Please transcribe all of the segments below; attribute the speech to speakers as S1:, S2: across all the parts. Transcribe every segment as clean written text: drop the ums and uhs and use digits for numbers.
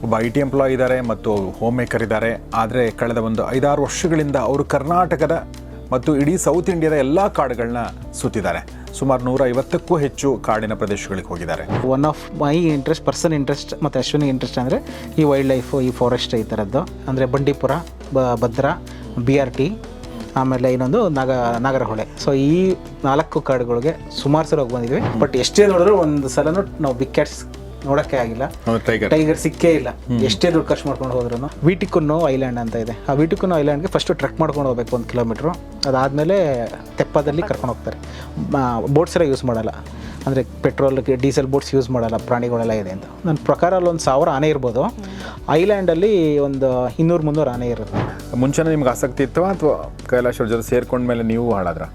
S1: ಒಬ್ಬ IT employee ಇದ್ದಾರೆ ಮತ್ತು ಹೋಮ್ ಮೇಕರ್ ಇದ್ದಾರೆ. ಆದರೆ ಕಳೆದ ಒಂದು 5-6 ವರ್ಷಗಳಿಂದ ಅವರು ಕರ್ನಾಟಕದ ಮತ್ತು ಇಡೀ ಸೌತ್ ಇಂಡಿಯಾದ ಎಲ್ಲ ಕಾಡುಗಳನ್ನ ಸುತ್ತಿದ್ದಾರೆ. ಸುಮಾರು 150ಕ್ಕೂ ಹೆಚ್ಚು ಕಾಡಿನ ಪ್ರದೇಶಗಳಿಗೆ ಹೋಗಿದ್ದಾರೆ.
S2: One of my person interest ಮತ್ತು ಅಶ್ವಿನಿ ಇಂಟ್ರೆಸ್ಟ್ ಅಂದರೆ ಈ ವೈಲ್ಡ್ ಲೈಫು, ಈ ಫಾರೆಸ್ಟ್ ಈ ಥರದ್ದು. ಅಂದರೆ ಬಂಡೀಪುರ, ಭದ್ರಾ, BRT, ಆಮೇಲೆ ಇನ್ನೊಂದು ನಾಗರಹೊಳೆ. ಸೊ ಈ 4 ಕಾಡುಗಳಿಗೆ ಸುಮಾರು ಸಲ ಹೋಗಿ ಬಂದಿದ್ವಿ. ಬಟ್ ಎಷ್ಟೇ ನೋಡಿದ್ರು ಒಂದು ಸಲನೂ ನಾವು ಬಿಗ್ ಕ್ಯಾಟ್ಸ್ ನೋಡೋಕ್ಕೆ ಆಗಿಲ್ಲ. ಟೈಗರ್ ಸಿಕ್ಕೇ ಇಲ್ಲ. ಎಷ್ಟೇ ದುಡ್ಡು ಖರ್ಚು ಮಾಡ್ಕೊಂಡು ಹೋದ್ರು. ವಿಟಿಕುನ್ನೋ ಐಲ್ಯಾಂಡ್ ಅಂತ ಇದೆ. ಆ ವಿಟಿಕುನ್ನೋ ಐಲ್ಯಾಂಡ್ಗೆ ಫಸ್ಟು ಟ್ರೆಕ್ ಮಾಡ್ಕೊಂಡು ಹೋಗ್ಬೇಕು 1 ಕಿಲೋಮೀಟ್ರು. ಅದಾದಮೇಲೆ ತೆಪ್ಪದಲ್ಲಿ ಕರ್ಕೊಂಡು ಹೋಗ್ತಾರೆ. ಬೋಟ್ಸ್ ಎಲ್ಲ ಯೂಸ್ ಮಾಡಲ್ಲ, ಅಂದರೆ ಪೆಟ್ರೋಲ್ಗೆ ಡೀಸೆಲ್ ಬೋಟ್ಸ್ ಯೂಸ್ ಮಾಡಲ್ಲ, ಪ್ರಾಣಿಗಳೆಲ್ಲ ಇದೆ ಅಂತ. ನನ್ನ ಪ್ರಕಾರ ಅಲ್ಲಿ 1000 ಆನೆ ಇರ್ಬೋದು. ಐಲ್ಯಾಂಡಲ್ಲಿ ಒಂದು 200-300 ಆನೆ ಇರುತ್ತೆ.
S1: ಮುಂಚೆನೇ ನಿಮ್ಗೆ ಆಸಕ್ತಿ ಇತ್ತು ಅಥವಾ ಕೈಲಾಶ್ ಅವ್ರ ಜೊತೆ ಸೇರ್ಕೊಂಡ್ಮೇಲೆ ನೀವು ಹಾಳಾದ್ರ?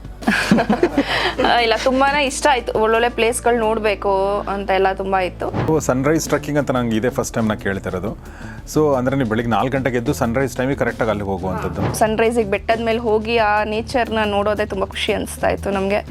S3: ಇಲ್ಲ, ತುಂಬಾನೇ ಇಷ್ಟ ಆಯ್ತು. ಒಳ್ಳೊಳ್ಳೆ ಪ್ಲೇಸ್ಗಳು ನೋಡಬೇಕು ಅಂತ ಎಲ್ಲ ತುಂಬ ಇತ್ತು.
S1: ಸನ್ರೈಸ್ ಟ್ರೆಕ್ಕಿಂಗ್ ಅಂತ ನಂಗೆ ಇದೇ ಫಸ್ಟ್ ಟೈಮ್ ನಾನು ಕೇಳ್ತಿರೋದು. ಸೊ ಅಂದರೆ ನೀವು ಬೆಳಿಗ್ಗೆ 4 ಗಂಟೆಗೆ ಎದ್ದು ಸನ್ರೈಸ್ ಟೈಮಿಗೆ ಕರೆಕ್ಟಾಗಿ ಅಲ್ಲಿ ಹೋಗುವಂಥದ್ದು.
S3: ಸನ್ರೈಸಿಗೆ ಬೆಟ್ಟದ ಮೇಲೆ ಹೋಗಿ ಆ ನೇಚರ್ನ ನೋಡೋದೇ ತುಂಬ ಖುಷಿ ಅನಿಸ್ತಾ ಇತ್ತು ನಮಗೆ.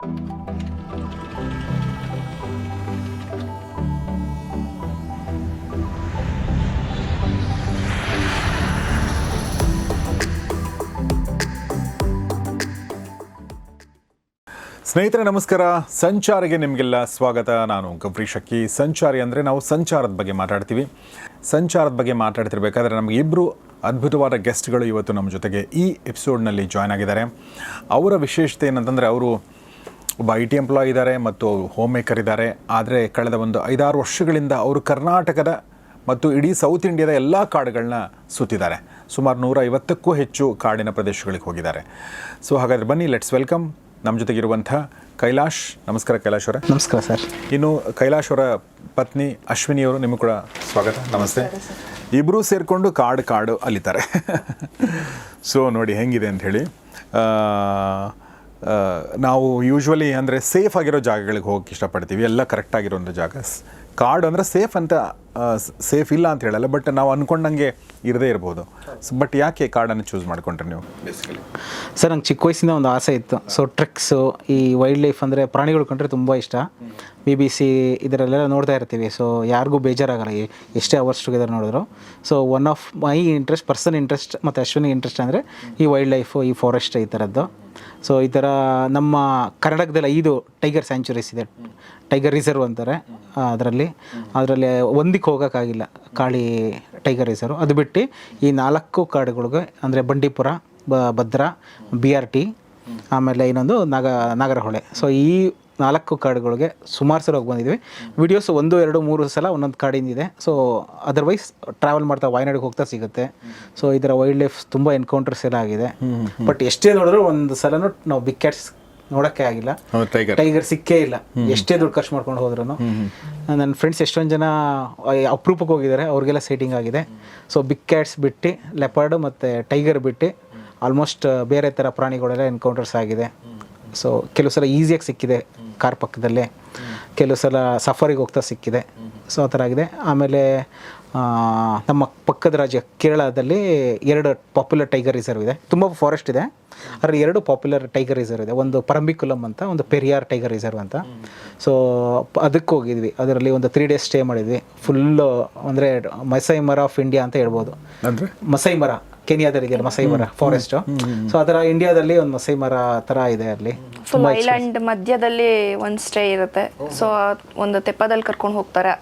S1: ಸ್ನೇಹಿತರೆ ನಮಸ್ಕಾರ. ಸಂಚಾರಿಗೆ ನಿಮಗೆಲ್ಲ ಸ್ವಾಗತ. ನಾನು ಗೌರೀಶ್ ಅಕ್ಕಿ. ಸಂಚಾರಿ ಅಂದರೆ ನಾವು ಸಂಚಾರದ ಬಗ್ಗೆ ಮಾತಾಡ್ತೀವಿ. ಸಂಚಾರದ ಬಗ್ಗೆ ಮಾತಾಡ್ತಿರ್ಬೇಕಾದ್ರೆ ನಮಗೆ ಇಬ್ಬರು ಅದ್ಭುತವಾದ ಗೆಸ್ಟ್ಗಳು ಇವತ್ತು ನಮ್ಮ ಜೊತೆಗೆ ಈ ಎಪಿಸೋಡ್ನಲ್ಲಿ ಜಾಯ್ನ್ ಆಗಿದ್ದಾರೆ. ಅವರ ವಿಶೇಷತೆ ಏನಂತಂದರೆ ಅವರು ಒಬ್ಬ IT ಎಂಪ್ಲಾಯ್ ಇದ್ದಾರೆ ಮತ್ತು ಹೋಮ್ ಮೇಕರ್ ಇದ್ದಾರೆ. ಆದರೆ ಕಳೆದ ಒಂದು 5-6 ವರ್ಷಗಳಿಂದ ಅವರು ಕರ್ನಾಟಕದ ಮತ್ತು ಇಡೀ ಸೌತ್ ಇಂಡಿಯಾದ ಎಲ್ಲ ಕಾಡುಗಳನ್ನ ಸುತ್ತಿದ್ದಾರೆ. ಸುಮಾರು 150ಕ್ಕೂ ಹೆಚ್ಚು ಕಾಡಿನ ಪ್ರದೇಶಗಳಿಗೆ ಹೋಗಿದ್ದಾರೆ. ಸೊ ಹಾಗಾದರೆ ಬನ್ನಿ, ಲೆಟ್ಸ್ ವೆಲ್ಕಮ್ ನಮ್ಮ ಜೊತೆಗಿರುವಂಥ ಕೈಲಾಶ್. ನಮಸ್ಕಾರ ಕೈಲಾಶ್ ಅವರೇ.
S2: ನಮಸ್ಕಾರ ಸರ್.
S1: ಇನ್ನು ಕೈಲಾಶ್ ಅವರ ಪತ್ನಿ ಅಶ್ವಿನಿಯವರು, ನಿಮಗೂ ಕೂಡ ಸ್ವಾಗತ. ನಮಸ್ತೆ. ಇಬ್ಬರೂ ಸೇರಿಕೊಂಡು ಕಾಡು ಅಲಿತಾರೆ. ಸೊ ನೋಡಿ ಹೆಂಗಿದೆ ಅಂಥೇಳಿ. ನಾವು ಯೂಶ್ವಲಿ ಅಂದರೆ ಸೇಫ್ ಆಗಿರೋ ಜಾಗಗಳಿಗೆ ಹೋಗಕ್ಕೆ ಇಷ್ಟಪಡ್ತೀವಿ, ಎಲ್ಲ ಕರೆಕ್ಟಾಗಿರೋಂಥ ಜಾಗ. ಕಾಡು ಅಂದರೆ ಸೇಫ್ ಅಂತ ಸೇಫ್ ಇಲ್ಲ ಅಂತ ಹೇಳಲ್ಲ, ಬಟ್ ನಾವು ಅಂದ್ಕೊಂಡಂಗೆ ಇರದೇ ಇರ್ಬೋದು. ಬಟ್ ಯಾಕೆ ಕಾಡನ್ನು ಚೂಸ್ ಮಾಡ್ಕೊಂಡ್ರೆ ನೀವು? ಬೇಸಿಕಲಿ
S2: ಸರ್, ನಂಗೆ ಚಿಕ್ಕ ವಯಸ್ಸಿಂದ ಒಂದು ಆಸೆ ಇತ್ತು. ಸೊ ಟ್ರೆಕ್ಸು, ಈ ವೈಲ್ಡ್ ಲೈಫ್ ಅಂದರೆ ಪ್ರಾಣಿಗಳು ಕಂಡ್ರೆ ತುಂಬ ಇಷ್ಟ. BBC ಇದರಲ್ಲೆಲ್ಲ ನೋಡ್ತಾ ಇರ್ತೀವಿ. ಸೊ ಯಾರಿಗೂ ಬೇಜಾರಾಗಲ್ಲ ಎಷ್ಟೇ ಅವರ್ಸ್ ಟುಗೆದರ್ ನೋಡಿದ್ರು. So one of my person interest ಮತ್ತು ಅಶ್ವಿನಿ ಇಂಟ್ರೆಸ್ಟ್ ಅಂದರೆ ಈ ವೈಲ್ಡ್ ಲೈಫು, ಈ ಫಾರೆಸ್ಟ್ ಈ ಥರದ್ದು. ಸೊ ಈ ಥರ ನಮ್ಮ ಕರ್ನಾಟಕದಲ್ಲಿ 5 ಟೈಗರ್ ಸ್ಯಾಂಚುರೀಸ್ ಇದೆ. ಟೈಗರ್ ರಿಸರ್ವ್ ಅಂತಾರೆ. ಅದರಲ್ಲಿ ಒಂದಕ್ಕೆ ಹೋಗೋಕ್ಕಾಗಿಲ್ಲ, ಕಾಳಿ ಟೈಗರ್ ರಿಸರ್ವ್. ಅದು ಬಿಟ್ಟು ಈ 4 ಕಾಡುಗಳಿಗೆ ಅಂದರೆ ಬಂಡೀಪುರ, ಭದ್ರಾ, BRT, ಆಮೇಲೆ ಇನ್ನೊಂದು ನಾಗರಹೊಳೆ. ಸೊ ಈ 4 ಕಾಡುಗಳಿಗೆ ಸುಮಾರು ಸಲ ಹೋಗಿ ಬಂದಿದ್ವಿ. ವಿಡಿಯೋಸ್ 1, 2, 3 ಸಲ ಒಂದೊಂದು ಕಾಡಿಂದಿದೆ. ಸೊ ಅದರ್ವೈಸ್ ಟ್ರಾವೆಲ್ ಮಾಡ್ತಾ ವಾಯನಾಡಿಗೆ ಹೋಗ್ತಾ ಸಿಗುತ್ತೆ. ಸೊ ಇದರ ವೈಲ್ಡ್ ಲೈಫ್ ತುಂಬ ಎನ್ಕೌಂಟರ್ಸ್ ಎಲ್ಲ ಆಗಿದೆ. ಬಟ್ ಎಷ್ಟೇ ನೋಡಿದ್ರು ಒಂದು ಸಲನೂ ನಾವು ಬಿಗ್ ಕ್ಯಾಟ್ಸ್ ನೋಡೋಕ್ಕೆ ಆಗಿಲ್ಲ. ಟೈಗರ್ ಸಿಕ್ಕೇ ಇಲ್ಲ. ಎಷ್ಟೇ ದುಡ್ಡು ಖರ್ಚು ಮಾಡ್ಕೊಂಡು ಹೋದ್ರು. ನನ್ನ ಫ್ರೆಂಡ್ಸ್ ಎಷ್ಟೊಂದು ಜನ ಅಪರೂಪಕ್ಕೆ ಹೋಗಿದ್ದಾರೆ, ಅವ್ರಿಗೆಲ್ಲ ಸೈಟಿಂಗ್ ಆಗಿದೆ. ಸೊ ಬಿಗ್ ಕ್ಯಾಟ್ಸ್ ಬಿಟ್ಟು, ಲೆಪರ್ಡ್ ಮತ್ತು ಟೈಗರ್ ಬಿಟ್ಟು ಆಲ್ಮೋಸ್ಟ್ ಬೇರೆ ಥರ ಪ್ರಾಣಿಗಳೆಲ್ಲ ಎನ್ಕೌಂಟರ್ಸ್ ಆಗಿದೆ. ಸೊ ಕೆಲವು ಸಲ ಈಸಿಯಾಗಿ ಸಿಕ್ಕಿದೆ ಕಾರ್ ಪಕ್ಕದಲ್ಲೇ, ಕೆಲವು ಸಲ ಸಫಾರಿಗೆ ಹೋಗ್ತಾ ಸಿಕ್ಕಿದೆ. ಸೊ ಆ ಥರ ಆಗಿದೆ. ಆಮೇಲೆ ನಮ್ಮ ಪಕ್ಕದ ರಾಜ್ಯ ಕೇರಳದಲ್ಲಿ 2 ಪಾಪ್ಯುಲರ್ ಟೈಗರ್ ರಿಸರ್ವ್ ಇದೆ. ತುಂಬ ಫಾರೆಸ್ಟ್ ಇದೆ, ಅದರಲ್ಲಿ 2 ಪಾಪ್ಯುಲರ್ ಟೈಗರ್ ರಿಸರ್ವ್ ಇದೆ. ಒಂದು ಪರಂಬಿಕುಲಂ ಅಂತ, ಒಂದು ಪೆರಿಯಾರ್ ಟೈಗರ್ ರಿಸರ್ವ್ ಅಂತ. ಸೊ ಅದಕ್ಕೆ ಹೋಗಿದ್ವಿ. ಅದರಲ್ಲಿ ಒಂದು 3 ಡೇಸ್ ಸ್ಟೇ ಮಾಡಿದ್ವಿ. ಫುಲ್ಲು ಅಂದರೆ ಮಸೈ ಮರ ಆಫ್ ಇಂಡಿಯಾ ಅಂತ ಹೇಳ್ಬೋದು. ಮಸೈ ಮರ ಕೆನಿಯಾದಲ್ಲಿ ಇದೆಯಲ್ಲ ಮಸೈ ಮರ ಫಾರೆಸ್ಟ್. ಸೊ ಅದರ ಇಂಡಿಯಾದಲ್ಲಿ ಒಂದು ಮಸೈ ಮರ ಥರ ಇದೆ. ಅಲ್ಲಿ
S3: ಫುಲ್ ಐಲ್ಯಾಂಡ್ ಮಧ್ಯದಲ್ಲಿ ಒಂದು ಸ್ಟೇ ಇರುತ್ತೆ. ಸೊ ಒಂದು ತೆಪ್ಪದಲ್ಲಿ ಕರ್ಕೊಂಡು ಹೋಗ್ತಾರೆ.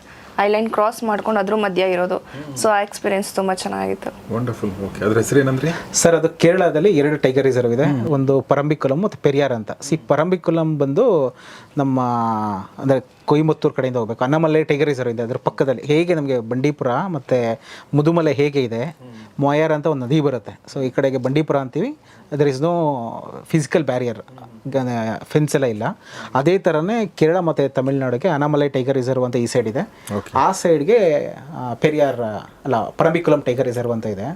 S3: ಐಲ್ಯಾಂಡ್ ಕ್ರಾಸ್ ಮಾಡ್ಕೊಂಡು ಅದ್ರ ಮಧ್ಯ ಇರೋದು. ಸೊ ಆ ಎಕ್ಸ್ಪೀರಿಯನ್ಸ್ ತುಂಬ ಚೆನ್ನಾಗಿತ್ತು.
S1: ವಂಡರ್ಫುಲ್. ಓಕೆ, ಅದ್ರ ಹೆಸರು ಏನಂದ್ರಿ
S2: ಸರ್? ಅದು ಕೇರಳದಲ್ಲಿ 2 ಟೈಗರ್ ರಿಸರ್ವ್ ಇದೆ. ಒಂದು ಪರಂಬಿಕುಲಂ ಮತ್ತು ಪೆರಿಯಾರ್ ಅಂತ. ಪರಂಬಿಕುಲಂ ಬಂದು ನಮ್ಮ ಅಂದರೆ ಕೊಯಮತ್ತೂರು ಕಡೆಯಿಂದ ಹೋಗಬೇಕು. ಅನ್ನಮಲೈ ಟೈಗರ್ ರಿಸರ್ವ್ ಇದೆ ಅದ್ರ ಪಕ್ಕದಲ್ಲಿ. ಹೇಗೆ ನಮಗೆ ಬಂಡೀಪುರ ಮತ್ತು ಮುದುಮಲೆ ಹೇಗೆ ಇದೆ, ಮೊಯಾರ್ ಅಂತ ಒಂದು ನದಿ ಬರುತ್ತೆ. ಸೊ ಈ ಕಡೆಗೆ ಬಂಡೀಪುರ ಅಂತೀವಿ. There is no physical barrier, fence ಎಲ್ಲ ಇಲ್ಲ. ಅದೇ ಥರನೇ ಕೇರಳ ಮತ್ತು ತಮಿಳ್ನಾಡಿಗೆ ಅನ್ನಮಲೈ ಟೈಗರ್ ರಿಸರ್ವ್ ಅಂತ ಈ ಸೈಡ್ ಇದೆ. ಆ ಸೈಡ್ಗೆ ಪೆರಿಯಾರ್ ಅಲ್ಲ ಪರಂಬಿಕುಲಂ ಟೈಗರ್ ರಿಸರ್ವ್ ಅಂತ ಇದೆ.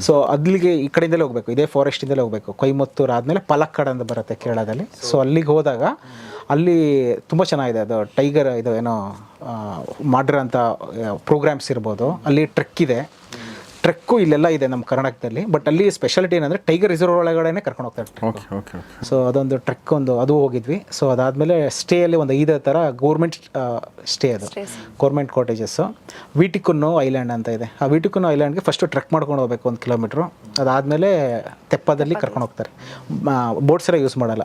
S2: ಸೊ ಅಲ್ಲಿಗೆ ಈ ಕಡೆಯಿಂದಲೇ ಹೋಗಬೇಕು, ಇದೇ ಫಾರೆಸ್ಟಿಂದಲೇ ಹೋಗಬೇಕು. ಕೊಯಮತ್ತೂರು ಆದಮೇಲೆ ಪಲಕ್ಕಾಡ್ ಅಂತ ಬರುತ್ತೆ ಕೇರಳದಲ್ಲಿ. ಸೊ ಅಲ್ಲಿಗೆ ಹೋದಾಗ ಅಲ್ಲಿ ತುಂಬ ಚೆನ್ನಾಗಿದೆ. ಅದು ಟೈಗರ್ ಇದು ಏನೋ ಮಾಡಿರೋಂಥ ಪ್ರೋಗ್ರಾಮ್ಸ್ ಇರ್ಬೋದು. ಅಲ್ಲಿ ಟ್ರೆಕ್ ಇದೆ. ಟ್ರೆಕ್ಕು ಇಲ್ಲೆಲ್ಲ ಇದೆ ನಮ್ಮ ಕರ್ನಾಟಕದಲ್ಲಿ, ಬಟ್ ಅಲ್ಲಿ ಸ್ಪೆಷಾಲಿಟಿ ಏನಂದರೆ ಟೈಗರ್ ರಿಸರ್ವ್ ಒಳಗಡೆ ಕರ್ಕೊಂಡು ಹೋಗ್ತಾರೆ.
S1: Okay okay okay.
S2: ಸೊ ಅದೊಂದು ಟ್ರೆಕ್ ಅದು ಹೋಗಿದ್ವಿ. ಸೊ ಅದಾದಮೇಲೆ ಸ್ಟೇಯಲ್ಲಿ ಒಂದು 5 ಥರ ಗೌರ್ಮೆಂಟ್ ಸ್ಟೇ, ಅದು ಗೌರ್ಮೆಂಟ್ ಕಾಟೇಜಸ್ಸು. ವಿಟಿಕುನ್ನು ಐಲ್ಯಾಂಡ್ ಅಂತ ಇದೆ. ಆ ವಿಟಿಕುನ್ನು ಐಲ್ಯಾಂಡ್ಗೆ ಫಸ್ಟು ಟ್ರೆಕ್ ಮಾಡ್ಕೊಂಡು ಹೋಗ್ಬೇಕು 1 ಕಿಲೋಮೀಟ್ರು. ಅದಾದಮೇಲೆ ತೆಪ್ಪದಲ್ಲಿ ಕರ್ಕೊಂಡು ಹೋಗ್ತಾರೆ. ಬೋಟ್ಸ್ ಎಲ್ಲ ಯೂಸ್ ಮಾಡಲ್ಲ,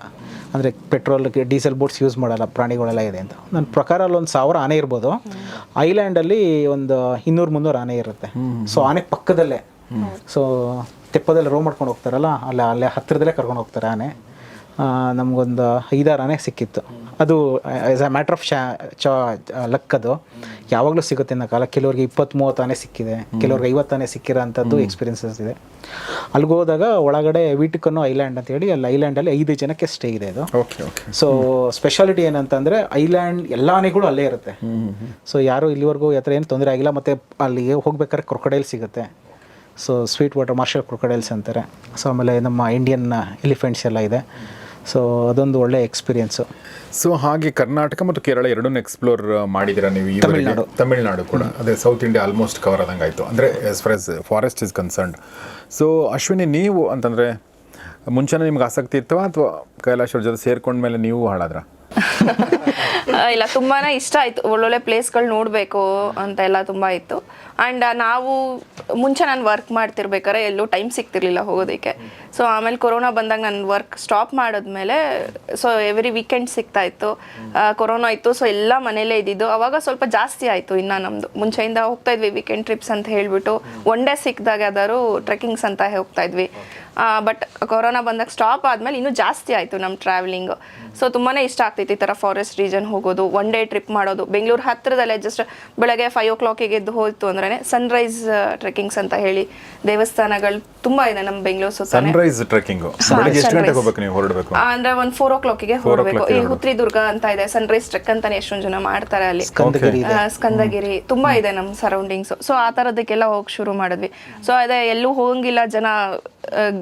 S2: ಅಂದರೆ ಪೆಟ್ರೋಲ್ ಡೀಸೆಲ್ ಬೋಟ್ಸ್ ಯೂಸ್ ಮಾಡಲ್ಲ, ಪ್ರಾಣಿಗಳೆಲ್ಲ ಇದೆ ಅಂತ. ನನ್ನ ಪ್ರಕಾರ ಅಲ್ಲಿ 1,000 ಆನೆ ಇರ್ಬೋದು. ಐಲ್ಯಾಂಡಲ್ಲಿ ಒಂದು 200-300 ಆನೆ ಇರುತ್ತೆ. ಸೊ ಆನೆ ಪಕ್ಕದಲ್ಲೇ, ಸೊ ತೆಪ್ಪದಲ್ಲಿ ರೋ ಮಾಡ್ಕೊಂಡು ಹೋಗ್ತಾರಲ್ಲ, ಅಲ್ಲೇ ಹತ್ತಿರದಲ್ಲೇ ಕರ್ಕೊಂಡು ಹೋಗ್ತಾರೆ ಆನೆ. ನಮಗೊಂದು 5-6 ಆನೆ ಸಿಕ್ಕಿತ್ತು. ಅದು as a matter of luck, ಅದು ಯಾವಾಗಲೂ ಸಿಗುತ್ತೆ ಅನ್ನೋ ಕಾಲ. ಕೆಲವ್ರಿಗೆ 20-30 ಆನೆ ಸಿಕ್ಕಿದೆ, ಕೆಲವ್ರಿಗೆ 50 ಆನೆ ಸಿಕ್ಕಿರೋ ಅಂಥದ್ದು ಎಕ್ಸ್ಪೀರಿಯನ್ಸಸ್ ಇದೆ. ಅಲ್ಲಿಗೆ ಹೋದಾಗ ಒಳಗಡೆ ವಿಟಿಕನ್ನು ಐಲ್ಯಾಂಡ್ ಅಂತ ಹೇಳಿ, ಅಲ್ಲಿ ಐಲ್ಯಾಂಡಲ್ಲಿ 5 ಜನಕ್ಕೆ ಸ್ಟೇ ಇದೆ ಅದು.
S1: Okay okay.
S2: ಸೊ ಸ್ಪೆಷಾಲಿಟಿ ಏನಂತಂದರೆ ಐಲ್ಯಾಂಡ್ ಎಲ್ಲ ಆನೆಗಳು ಅಲ್ಲೇ ಇರುತ್ತೆ. ಸೊ ಯಾರು ಇಲ್ಲಿವರೆಗೂ ಆ ಥರ ಏನು ತೊಂದರೆ ಆಗಿಲ್ಲ. ಮತ್ತು ಅಲ್ಲಿಗೆ ಹೋಗ್ಬೇಕಾದ್ರೆ ಕ್ರೊಕೊಡೈಲ್ ಸಿಗುತ್ತೆ. So sweet water marshal crocodiles ಅಂತಾರೆ. ಸೊ ಆಮೇಲೆ ನಮ್ಮ ಇಂಡಿಯನ್ ಎಲಿಫೆಂಟ್ಸ್ ಎಲ್ಲ ಇದೆ. ಸೊ ಅದೊಂದು ಒಳ್ಳೆ ಎಕ್ಸ್ಪೀರಿಯೆನ್ಸು.
S1: ಸೊ ಹಾಗೆ ಕರ್ನಾಟಕ ಮತ್ತು ಕೇರಳ ಎರಡನ್ನೂ ಎಕ್ಸ್ಪ್ಲೋರ್ ಮಾಡಿದ್ದೀರಾ ನೀವು? ತಮಿಳ್ನಾಡು ಕೂಡ, ಅದೇ ಸೌತ್ ಇಂಡಿಯಾ ಆಲ್ಮೋಸ್ಟ್ ಕವರ್ ಆದಂಗೆ ಆಯಿತು, ಅಂದರೆ as far as forest is concerned. So Ashwini, ನೀವು ಅಂತಂದರೆ ಮುಂಚೆನೇ ನಿಮ್ಗೆ ಆಸಕ್ತಿ ಇತ್ತವಾ ಅಥವಾ ಕೈಲಾಶ್ ಅವ್ರ ಜೊತೆ ಸೇರ್ಕೊಂಡ್ಮೇಲೆ ನೀವು ಹಾಳಾದ್ರ?
S3: ಇಲ್ಲ, ತುಂಬಾ ಇಷ್ಟ ಆಯಿತು. ಒಳ್ಳೊಳ್ಳೆ ಪ್ಲೇಸ್ಗಳು ನೋಡಬೇಕು ಅಂತ ಎಲ್ಲ ತುಂಬ ಇತ್ತು. ಆ್ಯಂಡ್ ನಾವು ಮುಂಚೆ ನಾನು ವರ್ಕ್ ಮಾಡ್ತಿರ್ಬೇಕಾದ್ರೆ ಎಲ್ಲೂ ಟೈಮ್ ಸಿಗ್ತಿರ್ಲಿಲ್ಲ ಹೋಗೋದಕ್ಕೆ. ಸೊ ಆಮೇಲೆ ಕೊರೋನಾ ಬಂದಾಗ ನಾನು ವರ್ಕ್ ಸ್ಟಾಪ್ ಮಾಡಿದ್ಮೇಲೆ ಸೊ ಎವ್ರಿ ವೀಕೆಂಡ್ ಸಿಗ್ತಾಯಿತ್ತು. ಕೊರೋನಾ ಇತ್ತು, ಸೊ ಎಲ್ಲ ಮನೇಲೇ ಇದ್ದಿದ್ದು. ಅವಾಗ ಸ್ವಲ್ಪ ಜಾಸ್ತಿ ಆಯಿತು. ಇನ್ನು ನಮ್ಮದು ಮುಂಚೆಯಿಂದ ಹೋಗ್ತಾಯಿದ್ವಿ ವೀಕೆಂಡ್ ಟ್ರಿಪ್ಸ್ ಅಂತ ಹೇಳಿಬಿಟ್ಟು, ಒನ್ ಡೇ ಸಿಕ್ಕಿದಾಗ ಯಾವ್ದಾದ್ರು ಟ್ರೆಕ್ಕಿಂಗ್ಸ್ ಅಂತ ಹೋಗ್ತಾಯಿದ್ವಿ. ಬಟ್ ಕೊರೋನಾ ಬಂದಾಗ ಸ್ಟಾಪ್ ಆದಮೇಲೆ ಇನ್ನೂ ಜಾಸ್ತಿ ಆಯಿತು ನಮ್ಮ ಟ್ರಾವೆಲಿಂಗು. ಸೊ ತುಂಬಾ ಇಷ್ಟ ಆಗ್ತೈತಿ ಈ ಥರ ಫಾರೆಸ್ಟ್ ರೀಜನ್ ಹೋಗೋದು, ಒನ್ ಡೇ ಟ್ರಿಪ್ ಮಾಡೋದು. ಬೆಂಗಳೂರು ಹತ್ತಿರದಲ್ಲೇ ಜಸ್ಟ್ ಬೆಳಗ್ಗೆ 5 o'clock ಎದ್ದು ಹೋಯ್ತು ಅಂದ್ರೆ ಸನ್ರೈಸ್ ಟ್ರೆಕ್ಕಿಂಗ್ಸ್ ಅಂತ ಹೇಳಿ ದೇವಸ್ಥಾನಗಳು ತುಂಬ ಇದೆ ನಮ್ಮ ಬೆಂಗಳೂರು ಸುತ್ತ.
S1: ಸನ್ರೈಸ್ ಟ್ರೆಕ್ಕಿಂಗ್ ಎಷ್ಟು ಗಂಟೆಗೆ ಹೋಗ್ಬೇಕು ನೀವು ಹೊರಡಬೇಕು?
S3: ಅಂದ್ರೆ ಒಂದು 4 o'clock ಹೊರಡಬೇಕು. ಈ ಹುತ್ರಿ ದುರ್ಗ ಅಂತ ಇದೆ, ಸನ್ರೈಸ್ ಟ್ರೆಕ್ ಅಂತಾನೆ ಎಷ್ಟೊಂದು ಜನ ಮಾಡ್ತಾರೆ ಅಲ್ಲಿ. ಸ್ಕಂದಗಿರಿ ತುಂಬಾ ಇದೆ ನಮ್ಮ ಸರೌಂಡಿಂಗ್ಸ್. ಸೊ ಆ ಥರದಕ್ಕೆಲ್ಲ ಹೋಗಿ ಶುರು ಮಾಡಿದ್ವಿ. ಸೊ ಅದೇ ಎಲ್ಲೂ ಹೋಗಂಗಿಲ್ಲ, ಜನ